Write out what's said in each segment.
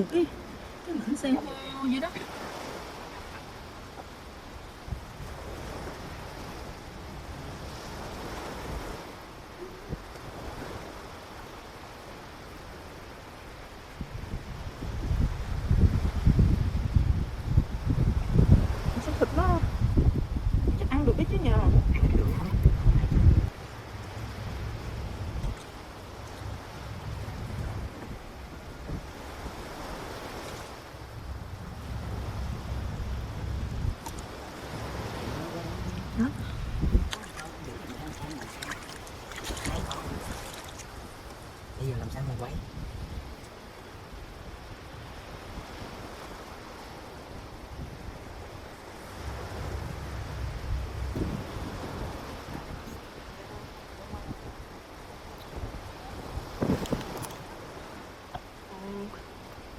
được cái mảnh san hô vậy đó. Sao thịt nó chắc ăn được đấy chứ nhờ. Đó. Bây giờ làm sao mà quay?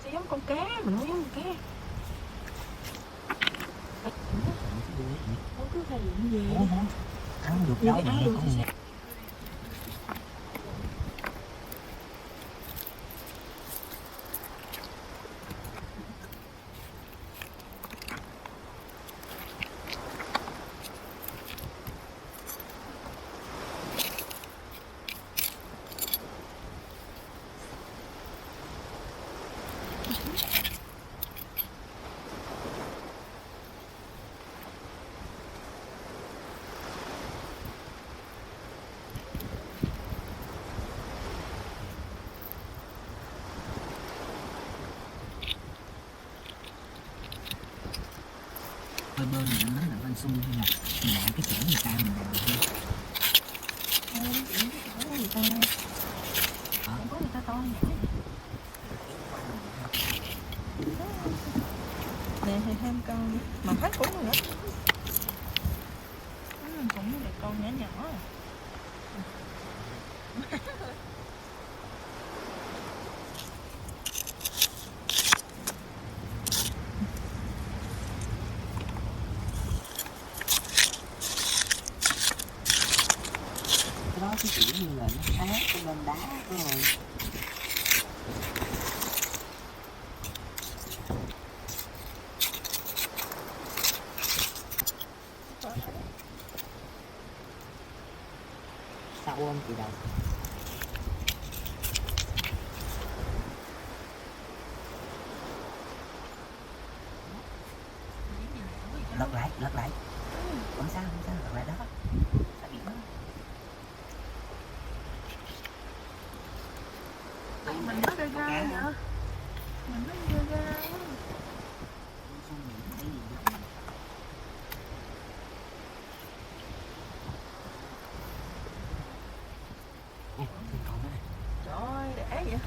Sẽ giống con cá mà nó giống con cá. Nó cứ hay gì gì. Ăn được Nhiều đâu cái ăn mẹ được con chứ. nè. Bơi bơi này nó là bên xung hay là mình làm cái kiểu người ta mình làm được không? Người ta không có người ta to nhỏ nè thì thêm con mà phát cũng nữa cũng là con nhỏ nhỏ Cái đó cái kiểu như là nó sát cái bên đá đó rồi. Sao không chị Đồng? Lật lại không sao lật lại đó. Sao bị mất? mình nó ra ra hả mình nó ra ra trời ơi đã vậy.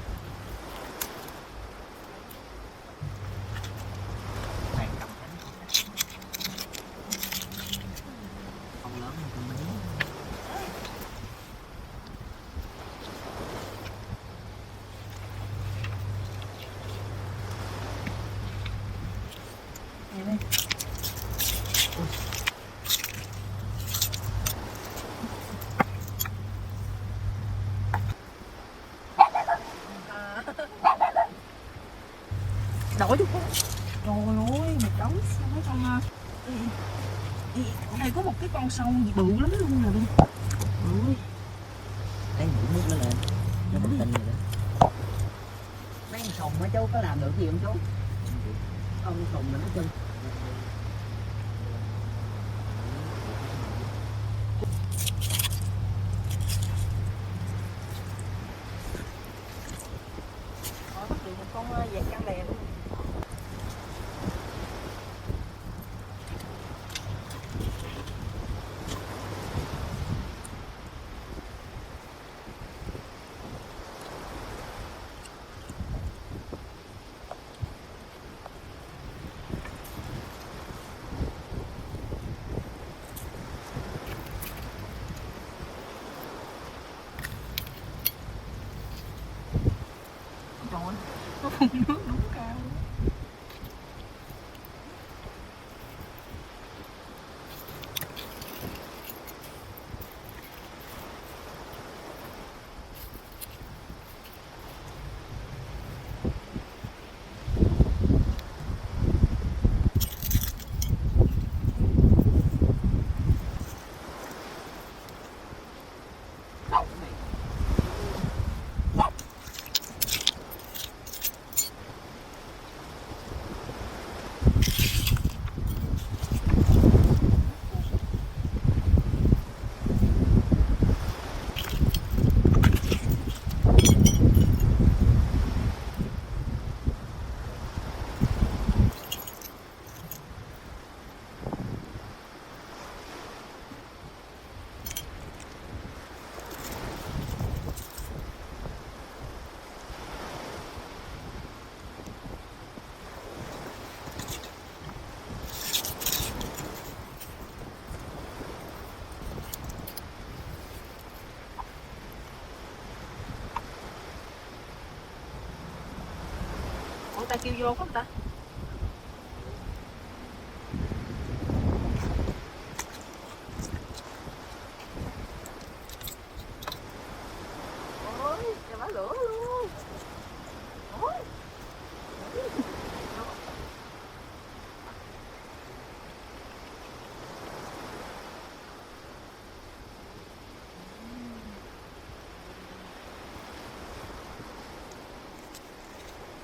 Không lớn hơn con mấy. Đổi chút trời ơi một đống mấy con ở đây có một cái con sâu gì bự lắm luôn nè luôn. Ôi Đây mũi nước nó lên, nó bình tinh rồi đó. Mấy con sùng á chú có làm được gì không chú? Con sùng mà nó chân. bắt được một con vẹt căng đè luôn. Trời ơi, nó phun nước đúng cao luôn. người ta kêu vô không ta? Ôi, trời bá lửa luôn. Ôi.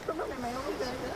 Lúc này mày không có chơi nữa.